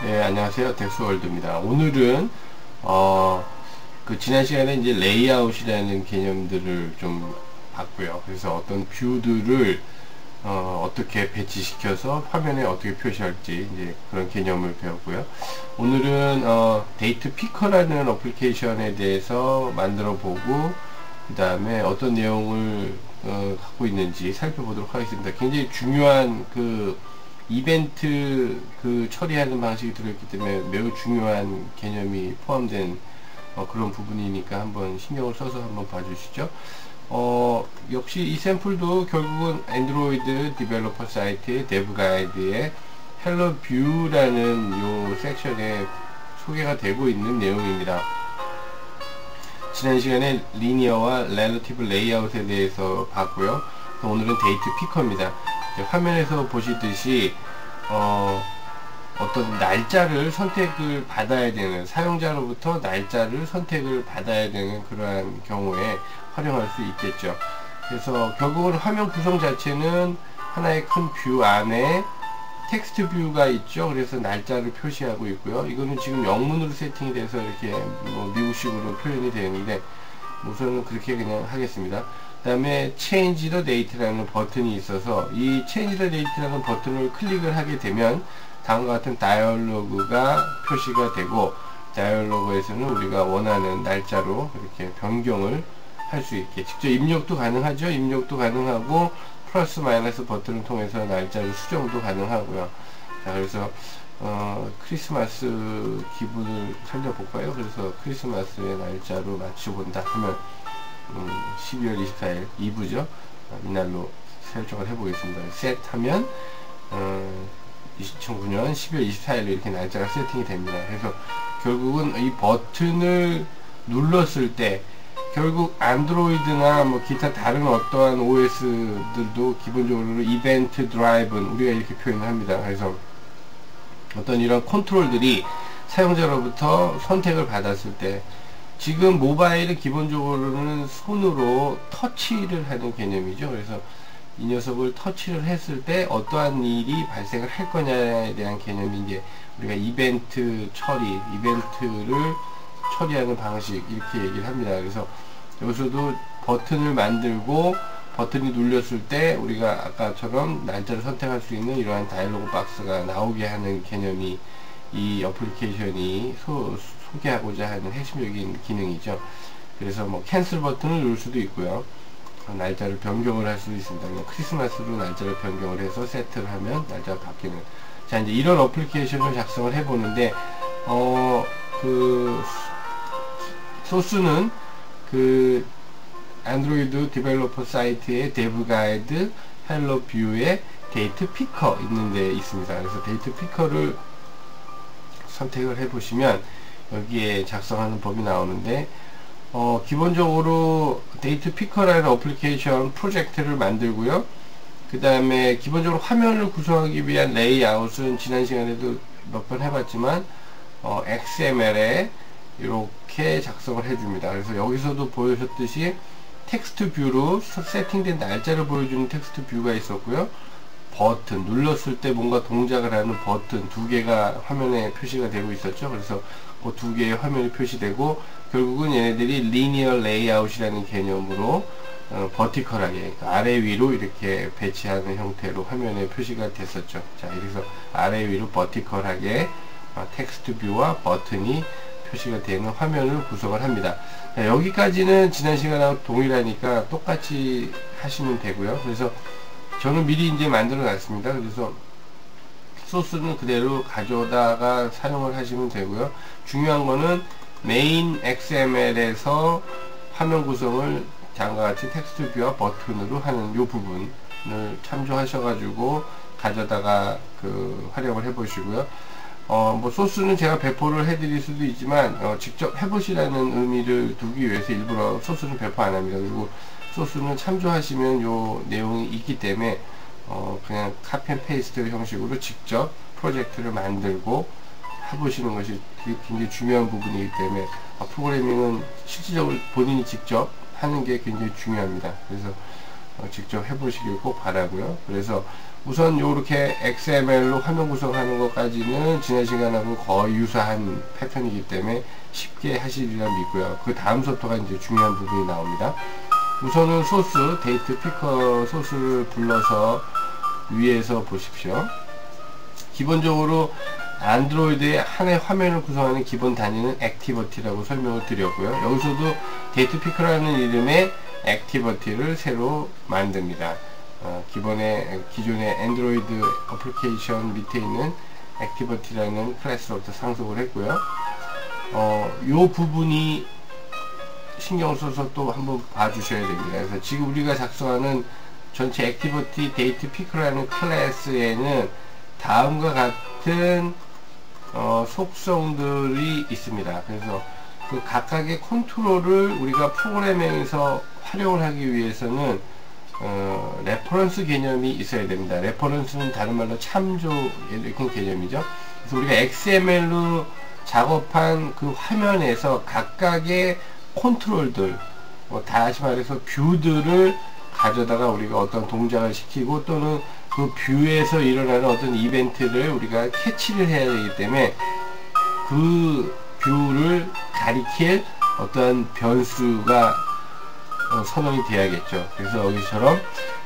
네, 안녕하세요. 덱스월드입니다. 오늘은 지난 시간에 이제 레이아웃이라는 개념들을 좀 봤고요. 그래서 어떤 뷰들을 어떻게 배치시켜서 화면에 어떻게 표시할지 이제 그런 개념을 배웠고요. 오늘은 데이트 피커라는 어플리케이션에 대해서 만들어 보고 그 다음에 어떤 내용을 갖고 있는지 살펴보도록 하겠습니다. 굉장히 중요한 이벤트 처리하는 방식이 들어있기 때문에 매우 중요한 개념이 포함된 그런 부분이니까 한번 신경을 써서 한번 봐주시죠. 역시 이 샘플도 결국은 안드로이드 디벨로퍼 사이트의 데브 가이드의 헬로 뷰라는 요 섹션에 소개가 되고 있는 내용입니다. 지난 시간에 리니어와 렐러티브 레이아웃에 대해서 봤고요. 오늘은 데이트 피커입니다. 화면에서 보시듯이 어떤 날짜를 선택을 받아야 되는, 사용자로부터 날짜를 선택을 받아야 되는 그러한 경우에 활용할 수 있겠죠. 그래서 결국은 화면 구성 자체는 하나의 큰 뷰 안에 텍스트 뷰가 있죠. 그래서 날짜를 표시하고 있고요. 이거는 지금 영문으로 세팅이 돼서 이렇게 미국식으로 표현이 되는데 우선은 그렇게 그냥 하겠습니다. 그 다음에 Change the Date라는 버튼이 있어서 이 Change the Date라는 버튼을 클릭을 하게 되면 다음과 같은 다이얼로그가 표시가 되고, 다이얼로그에서는 우리가 원하는 날짜로 이렇게 변경을 할 수 있게 직접 입력도 가능하죠. 입력도 가능하고 플러스 마이너스 버튼을 통해서 날짜를 수정도 가능하고요. 자, 그래서 크리스마스 기분을 살려볼까요? 그래서 크리스마스의 날짜로 맞춰본다 하면 12월 24일 2부죠. 이날로 설정을 해보겠습니다. 셋 하면 2009년 12월 24일로 이렇게 날짜가 세팅이 됩니다. 그래서 결국은 이 버튼을 눌렀을 때 결국 안드로이드나 기타 다른 어떠한 OS들도 기본적으로 이벤트 드라이브는 우리가 이렇게 표현을 합니다. 그래서 어떤 이런 컨트롤들이 사용자로부터 선택을 받았을 때, 지금 모바일은 기본적으로는 손으로 터치를 하는 개념이죠. 그래서 이 녀석을 터치를 했을 때 어떠한 일이 발생을 할 거냐에 대한 개념이 이제 우리가 이벤트 처리, 이벤트를 처리하는 방식 이렇게 얘기를 합니다. 그래서 여기서도 버튼을 만들고 버튼이 눌렸을 때 우리가 아까처럼 날짜를 선택할 수 있는 이러한 다이얼로그 박스가 나오게 하는 개념이 이 어플리케이션이 소개하고자 하는 핵심적인 기능이죠. 그래서 캔슬 버튼을 누를 수도 있고요. 날짜를 변경을 할 수도 있습니다. 크리스마스로 날짜를 변경을 해서 세트를 하면 날짜가 바뀌는. 자, 이제 이런 어플리케이션을 작성을 해보는데, 소스는 안드로이드 디벨로퍼 사이트의 데브 가이드 헬로 뷰의 데이트 피커 있는 데 있습니다. 그래서 데이트 피커를 선택을 해 보시면 여기에 작성하는 법이 나오는데, 기본적으로 데이트 피커라는 어플리케이션 프로젝트를 만들고요. 그 다음에 기본적으로 화면을 구성하기 위한 레이아웃은 지난 시간에도 몇 번 해봤지만 XML에 이렇게 작성을 해줍니다. 그래서 여기서도 보여주셨듯이 텍스트 뷰로 세팅된 날짜를 보여주는 텍스트 뷰가 있었고요. 버튼, 눌렀을 때 뭔가 동작을 하는 버튼 두 개가 화면에 표시가 되고 있었죠. 그래서 그 두 개의 화면이 표시되고, 결국은 얘네들이 리니어 레이아웃이라는 개념으로 버티컬하게 아래 위로 이렇게 배치하는 형태로 화면에 표시가 됐었죠. 자, 그래서 아래 위로 버티컬하게 텍스트 뷰와 버튼이 표시가 되는 화면을 구성을 합니다. 자, 여기까지는 지난 시간하고 동일하니까 똑같이 하시면 되고요. 그래서 저는 미리 이제 만들어 놨습니다. 그래서 소스는 그대로 가져다가 사용을 하시면 되고요. 중요한 거는 메인 XML에서 화면 구성을 다음과 같이 텍스트 뷰와 버튼으로 하는 이 부분을 참조하셔가지고 가져다가 활용을 해 보시고요. 소스는 제가 배포를 해드릴 수도 있지만, 직접 해보시라는 의미를 두기 위해서 일부러 소스는 배포 안 합니다. 그리고 소스는 참조하시면 요 내용이 있기 때문에, 그냥 카피 앤 페이스트 형식으로 직접 프로젝트를 만들고 해보시는 것이 굉장히 중요한 부분이기 때문에, 프로그래밍은 실질적으로 본인이 직접 하는 게 굉장히 중요합니다. 그래서 직접 해보시길 꼭 바라고요. 그래서 우선 요렇게 XML로 화면 구성하는 것까지는 지난 시간하고 거의 유사한 패턴이기 때문에 쉽게 하시리라 믿고요. 그 다음부터가 이제 중요한 부분이 나옵니다. 우선은 소스, 데이트 피커 소스를 불러서 위에서 보십시오. 기본적으로 안드로이드의 하나의 화면을 구성하는 기본 단위는 액티버티라고 설명을 드렸고요. 여기서도 데이트 피커라는 이름의 액티버티를 새로 만듭니다. 기존의 안드로이드 어플리케이션 밑에 있는 액티버티라는 클래스로부터 상속을 했고요. 요 부분이 신경 써서 또 한번 봐주셔야 됩니다. 그래서 지금 우리가 작성하는 전체 액티버티 데이트 피커라는 클래스에는 다음과 같은 속성들이 있습니다. 그래서 그 각각의 컨트롤을 우리가 프로그래밍에서 활용을 하기 위해서는 레퍼런스 개념이 있어야 됩니다. 레퍼런스는 다른 말로 참조 이런 개념이죠. 그래서 우리가 XML로 작업한 그 화면에서 각각의 컨트롤들, 다시 말해서 뷰들을 가져다가 우리가 어떤 동작을 시키고 또는 그 뷰에서 일어나는 어떤 이벤트를 우리가 캐치를 해야 되기 때문에 그 뷰를 가리킬 어떤 변수가 선언이 돼야겠죠. 그래서 여기처럼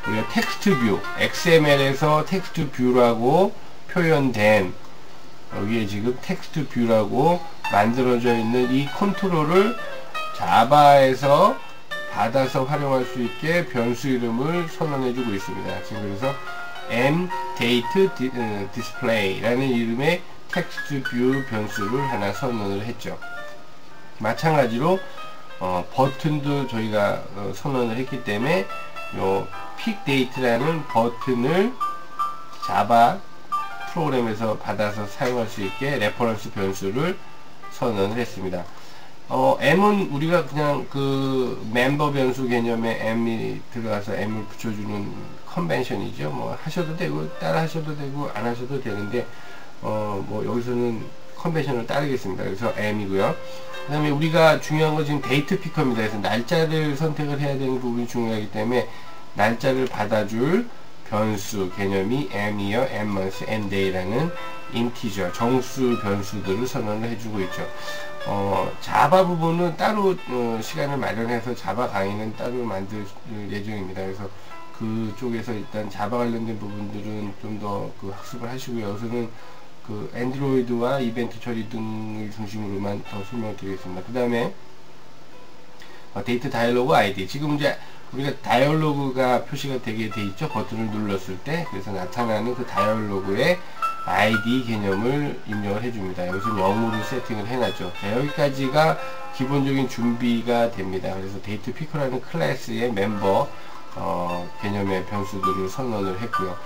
우리가 텍스트 뷰, XML에서 텍스트 뷰라고 표현된 여기에 지금 텍스트 뷰라고 만들어져 있는 이 컨트롤을 자바에서 받아서 활용할 수 있게 변수 이름을 선언해 주고 있습니다. 지금 그래서 mDateDisplay라는 이름의 텍스트 뷰 변수를 하나 선언을 했죠. 마찬가지로 버튼도 저희가 선언을 했기 때문에 요 픽데이트라는 버튼을 자바 프로그램에서 받아서 사용할 수 있게 레퍼런스 변수를 선언을 했습니다. m은 우리가 그냥 그 멤버 변수 개념에 m이 들어가서 m을 붙여주는 컨벤션이죠. 뭐 하셔도 되고 따라 하셔도 되고 안 하셔도 되는데 뭐 여기서는 컨벤션을 따르겠습니다. 그래서 m이고요. 그 다음에 우리가 중요한 건 지금 데이트 피커입니다. 그래서 날짜를 선택을 해야 되는 부분이 중요하기 때문에 날짜를 받아줄 변수 개념이 m이요, mmonth, mday라는 인티저 정수 변수들을 선언을 해주고 있죠. 자바 부분은 따로 시간을 마련해서 자바 강의는 따로 만들 예정입니다. 그래서 그쪽에서 일단 자바 관련된 부분들은 좀 더 그 학습을 하시고요. 여기서는 그 안드로이드와 이벤트 처리 등을 중심으로만 더 설명을 드리겠습니다. 그 다음에 데이트 다이얼로그 아이디, 지금 이제 우리가 다이얼로그가 표시가 되게 돼 있죠. 버튼을 눌렀을 때. 그래서 나타나는 그 다이얼로그의 ID 개념을 입력을 해줍니다. 여기서 0으로 세팅을 해놨죠. 자, 여기까지가 기본적인 준비가 됩니다. 그래서 데이트 피커라는 클래스의 멤버 개념의 변수들을 선언을 했고요.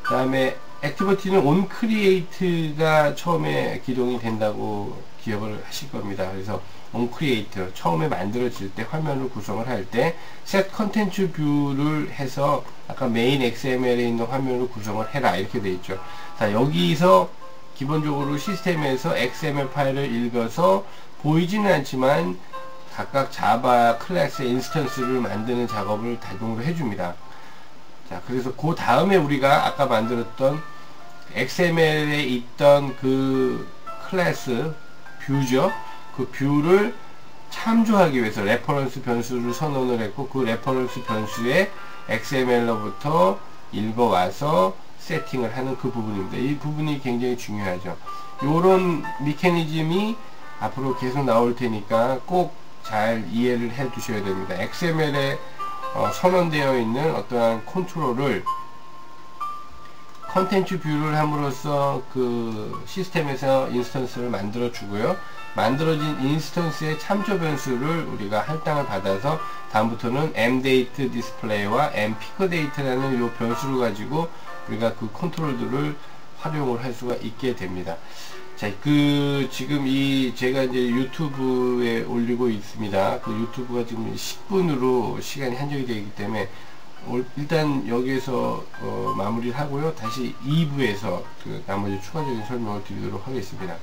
그 다음에 액티버티는 onCreate가 처음에 기동이 된다고 기억을 하실 겁니다. 그래서 onCreate, 처음에 만들어질 때 화면을 구성을 할 때 set content view를 해서 아까 메인 XML에 있는 화면을 구성을 해라 이렇게 돼 있죠. 자, 여기서 기본적으로 시스템에서 XML 파일을 읽어서 보이지는 않지만 각각 자바 클래스의 인스턴스를 만드는 작업을 자동으로 해줍니다. 자, 그래서 그 다음에 우리가 아까 만들었던 XML에 있던 그 클래스 뷰죠. 그 뷰를 참조하기 위해서 레퍼런스 변수를 선언을 했고, 그 레퍼런스 변수에 XML로부터 읽어와서 세팅을 하는 그 부분입니다. 이 부분이 굉장히 중요하죠. 요런 메커니즘이 앞으로 계속 나올 테니까 꼭 잘 이해를 해 두셔야 됩니다. XML에 선언되어 있는 어떠한 컨트롤을 컨텐츠 뷰를 함으로써 그 시스템에서 인스턴스를 만들어 주고요. 만들어진 인스턴스의 참조 변수를 우리가 할당을 받아서 다음부터는 mDate 디스플레이와 mPickDate라는 요 변수를 가지고 우리가 그 컨트롤들을 활용을 할 수가 있게 됩니다. 자, 지금 제가 이제 유튜브에 올리고 있습니다. 그 유튜브가 지금 10분으로 시간이 한정이 되어 있기 때문에 일단 여기에서 마무리를 하고요. 다시 2부에서 그 나머지 추가적인 설명을 드리도록 하겠습니다.